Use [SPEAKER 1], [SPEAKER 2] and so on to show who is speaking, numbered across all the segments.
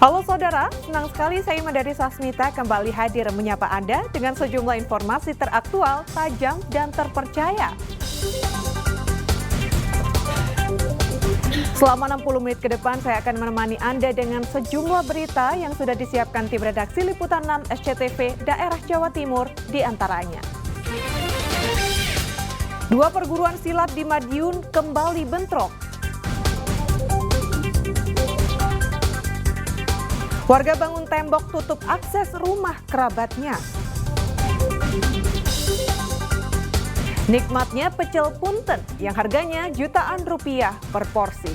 [SPEAKER 1] Halo saudara, senang sekali saya Madari Sasmita kembali hadir menyapa Anda dengan sejumlah informasi teraktual, tajam, dan terpercaya. Selama 60 menit ke depan saya akan menemani Anda dengan sejumlah berita yang sudah disiapkan tim redaksi Liputan 6 SCTV daerah Jawa Timur di antaranya. Dua perguruan silat di Madiun kembali bentrok. Warga bangun tembok tutup akses rumah kerabatnya. Nikmatnya pecel punten yang harganya jutaan rupiah per porsi.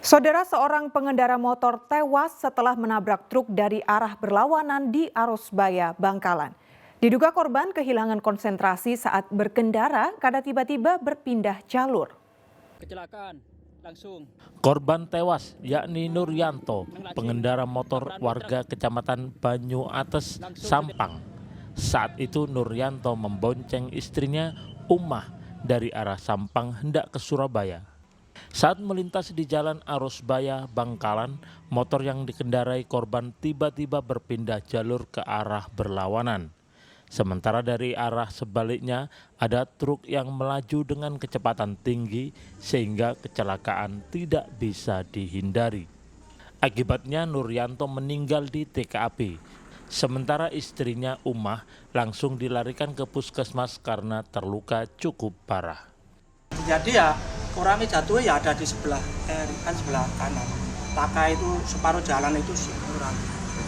[SPEAKER 1] Saudara, seorang pengendara motor tewas setelah menabrak truk dari arah berlawanan di Arosbaya, Bangkalan. Diduga korban kehilangan konsentrasi saat berkendara karena tiba-tiba berpindah jalur.
[SPEAKER 2] Kecelakaan langsung.
[SPEAKER 3] Korban tewas yakni Nuryanto, pengendara motor warga Kecamatan Banyu Ates, Sampang. Saat itu Nuryanto membonceng istrinya Umah dari arah Sampang hendak ke Surabaya. Saat melintas di jalan Arosbaya, Bangkalan, motor yang dikendarai korban tiba-tiba berpindah jalur ke arah berlawanan. Sementara dari arah sebaliknya ada truk yang melaju dengan kecepatan tinggi sehingga kecelakaan tidak bisa dihindari. Akibatnya Nuryanto meninggal di TKP. Sementara istrinya Umah langsung dilarikan ke puskesmas karena terluka cukup parah.
[SPEAKER 2] Jadi ya orangnya jatuh ya ada di sebelah sebelah kanan. Taka itu separuh jalan itu orang.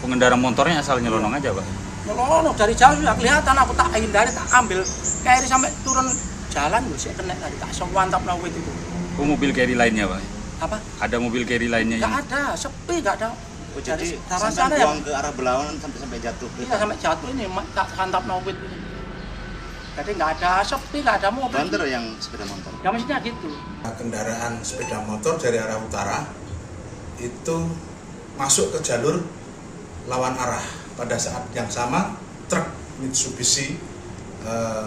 [SPEAKER 4] Pengendara motornya asal nyelonong aja, Pak?
[SPEAKER 2] Nyelonong dari jauh sudah kelihatan, aku tak hindari, tak ambil. Kayak sampai turun jalan gue sih kena tadi, tak semantap nawit itu.
[SPEAKER 4] Oh, mobil carry lainnya, Pak?
[SPEAKER 2] Apa?
[SPEAKER 4] Ada mobil carry lainnya?
[SPEAKER 2] Nggak ada, sepi nggak ada.
[SPEAKER 5] Oh, jadi
[SPEAKER 2] sana
[SPEAKER 5] sampai
[SPEAKER 2] ya,
[SPEAKER 5] buang ke arah berlawanan sampai jatuh.
[SPEAKER 2] iya sampai jatuh ini, tak santap nawit ini. Jadi nggak ada, sepi, nggak ada mobil.
[SPEAKER 5] Banter yang sepeda motor.
[SPEAKER 2] Ya mestinya gitu.
[SPEAKER 6] Kendaraan sepeda motor dari arah utara itu masuk ke jalur lawan arah. Pada saat yang sama truk Mitsubishi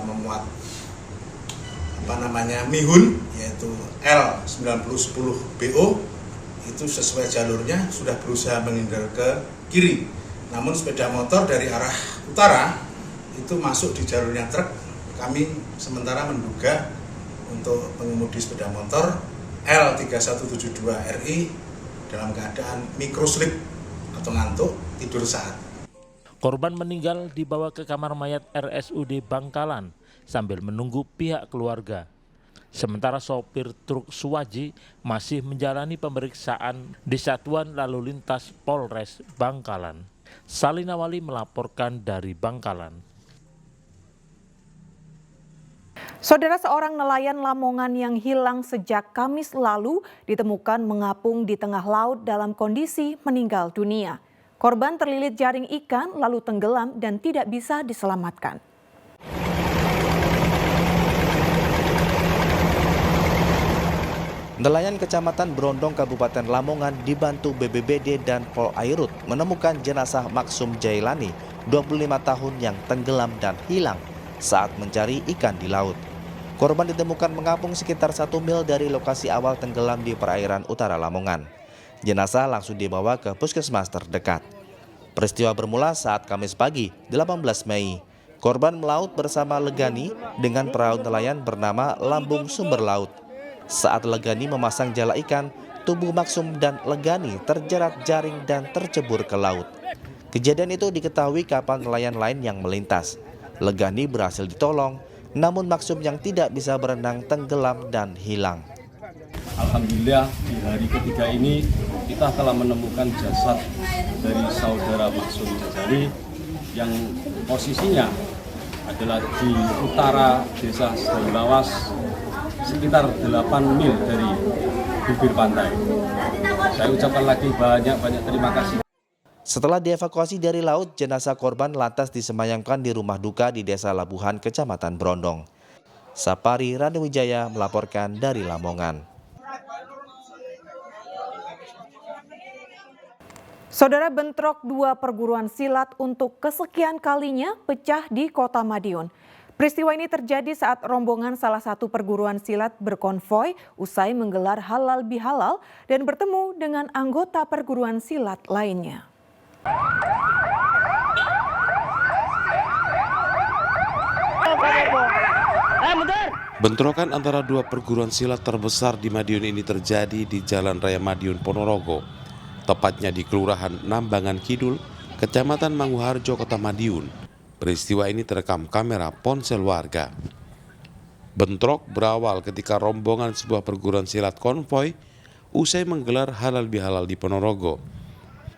[SPEAKER 6] memuat mihun yaitu L9010BO itu sesuai jalurnya sudah berusaha menghindar ke kiri. Namun sepeda motor dari arah utara itu masuk di jalurnya truk. Kami sementara menduga untuk pengemudi sepeda motor L3172RI dalam keadaan microslip atau ngantuk tidur saat.
[SPEAKER 3] Korban meninggal dibawa ke kamar mayat RSUD Bangkalan sambil menunggu pihak keluarga. Sementara sopir truk Suwaji masih menjalani pemeriksaan di Satuan Lalu Lintas Polres Bangkalan. Salina Wali melaporkan dari Bangkalan.
[SPEAKER 1] Saudara, seorang nelayan Lamongan yang hilang sejak Kamis lalu ditemukan mengapung di tengah laut dalam kondisi meninggal dunia. Korban terlilit jaring ikan lalu tenggelam dan tidak bisa diselamatkan.
[SPEAKER 7] Nelayan Kecamatan Brondong, Kabupaten Lamongan dibantu BPBD dan Polairut menemukan jenazah Maksum Jailani, 25 tahun yang tenggelam dan hilang saat mencari ikan di laut. Korban ditemukan mengapung sekitar 1 mil dari lokasi awal tenggelam di perairan utara Lamongan. Jenazah langsung dibawa ke puskesmas terdekat. Peristiwa bermula saat Kamis pagi, 18 Mei. Korban melaut bersama Legani dengan perahu nelayan bernama Lambung Sumber Laut. Saat Legani memasang jala ikan, tubuh Maksum dan Legani terjerat jaring dan tercebur ke laut. Kejadian itu diketahui kapal nelayan lain yang melintas. Legani berhasil ditolong, namun Maksum yang tidak bisa berenang tenggelam dan hilang.
[SPEAKER 8] Alhamdulillah di hari ketiga ini kita telah menemukan jasad dari saudara Maksum Jajali yang posisinya adalah di utara desa Sedaulawas sekitar 8 mil dari bibir pantai. Saya ucapkan lagi banyak terima kasih.
[SPEAKER 7] Setelah dievakuasi dari laut, jenazah korban lantas disemayamkan di rumah duka di Desa Labuhan, Kecamatan Brondong. Sapari Ranuwijaya melaporkan dari Lamongan.
[SPEAKER 1] Saudara, bentrok dua perguruan silat untuk kesekian kalinya pecah di Kota Madiun. Peristiwa ini terjadi saat rombongan salah satu perguruan silat berkonvoi usai menggelar halal bihalal dan bertemu dengan anggota perguruan silat lainnya.
[SPEAKER 9] Bentrokan antara dua perguruan silat terbesar di Madiun ini terjadi di Jalan Raya Madiun Ponorogo, tepatnya di Kelurahan Nambangan Kidul, Kecamatan Manguharjo, Kota Madiun. Peristiwa ini terekam kamera ponsel warga. Bentrok berawal ketika rombongan sebuah perguruan silat konvoi usai menggelar halal bihalal di Ponorogo.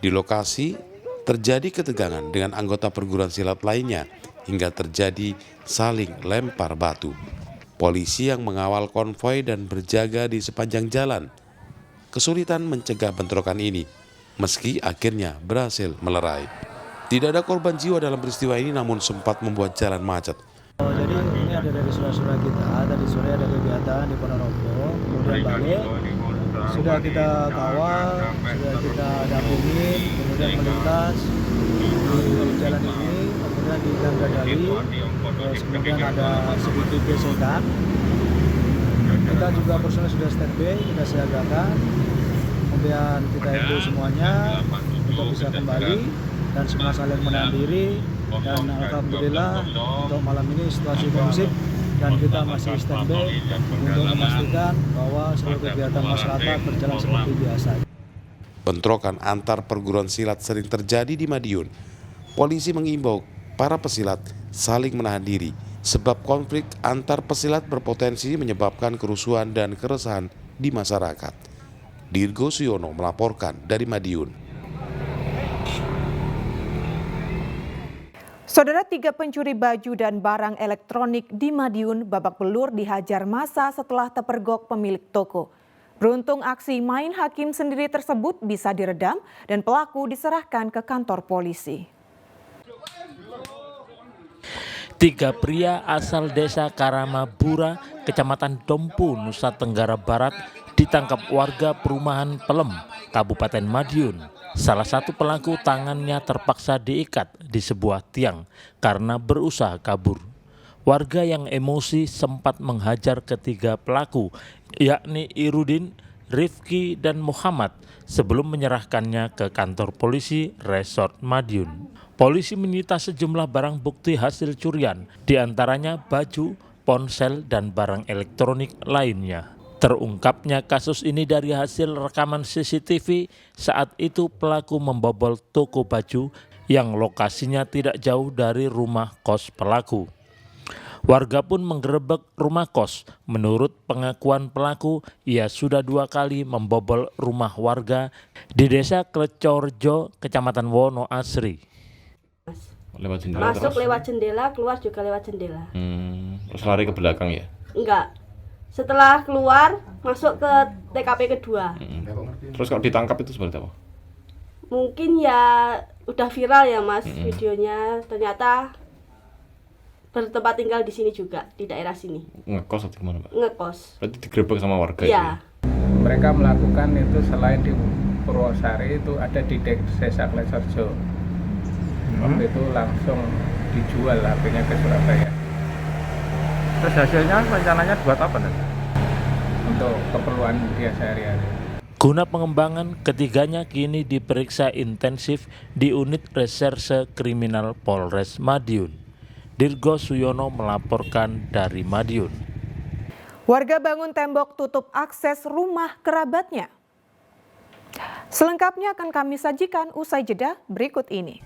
[SPEAKER 9] Di lokasi terjadi ketegangan dengan anggota perguruan silat lainnya hingga terjadi saling lempar batu. Polisi yang mengawal konvoi dan berjaga di sepanjang jalan kesulitan mencegah bentrokan ini, meski akhirnya berhasil melerai. Tidak ada korban jiwa dalam peristiwa ini, namun sempat membuat jalan macet.
[SPEAKER 10] Jadi ini ada dari saudara kita, tadi sore ada kegiatan di Ponorogo, kemudian balik, sudah kita kawal, sudah kita dampingi, kemudian melintas di jalan ini, kemudian di Gang Dadali, terus kemudian ada sedikit gesekan. Kita juga personel sudah standby, kita siagakan, kemudian kita himbau semuanya untuk bisa kembali dan semua saling menahan diri, dan alhamdulillah untuk malam ini situasi kondusif dan kita masih standby untuk memastikan bahwa seluruh kegiatan masyarakat berjalan seperti biasa.
[SPEAKER 9] Bentrokan antar perguruan silat sering terjadi di Madiun. Polisi mengimbau para pesilat saling menahan diri sebab konflik antar pesilat berpotensi menyebabkan kerusuhan dan keresahan di masyarakat. Dirgo Suyono melaporkan dari Madiun.
[SPEAKER 1] Saudara, 3 pencuri baju dan barang elektronik di Madiun babak belur dihajar massa setelah terpergok pemilik toko. Beruntung aksi main hakim sendiri tersebut bisa diredam dan pelaku diserahkan ke kantor polisi.
[SPEAKER 3] 3 pria asal desa Karamabura, Kecamatan Dompu, Nusa Tenggara Barat ditangkap warga perumahan Pelem, Kabupaten Madiun. Salah satu pelaku tangannya terpaksa diikat di sebuah tiang karena berusaha kabur. Warga yang emosi sempat menghajar ketiga pelaku, yakni Irudin, Rifki, dan Muhammad sebelum menyerahkannya ke kantor polisi Resort Madiun. Polisi menyita sejumlah barang bukti hasil curian, diantaranya baju, ponsel, dan barang elektronik lainnya. Terungkapnya kasus ini dari hasil rekaman CCTV saat itu pelaku membobol toko baju yang lokasinya tidak jauh dari rumah kos pelaku. Warga pun menggerebek rumah kos. Menurut pengakuan pelaku, ia sudah 2 kali membobol rumah warga di desa Klecorjo, Kecamatan Wono Asri.
[SPEAKER 11] Masuk lewat jendela, keluar juga lewat jendela.
[SPEAKER 12] Terus lari ke belakang ya?
[SPEAKER 11] Enggak. Setelah keluar, masuk ke TKP kedua.
[SPEAKER 12] Terus kalau ditangkap itu seperti apa?
[SPEAKER 11] Mungkin ya udah viral ya Mas videonya. Ternyata bertempat tinggal di sini juga, di daerah sini.
[SPEAKER 12] Ngekos atau gimana Pak?
[SPEAKER 11] Ngekos.
[SPEAKER 12] Berarti digerebek sama warga
[SPEAKER 11] ya?
[SPEAKER 12] Itu?
[SPEAKER 13] Mereka melakukan itu selain di Purwosari, itu ada di desa Klecorjo. Waktu itu langsung dijual HP-nya ke Surabaya.
[SPEAKER 14] Terus hasilnya rencananya buat apa nih?
[SPEAKER 13] Untuk keperluan dia sehari-hari.
[SPEAKER 3] Guna pengembangan, ketiganya kini diperiksa intensif di unit reserse kriminal Polres Madiun. Dirgo Suyono melaporkan dari Madiun.
[SPEAKER 1] Warga bangun tembok tutup akses rumah kerabatnya. Selengkapnya akan kami sajikan usai jeda berikut ini.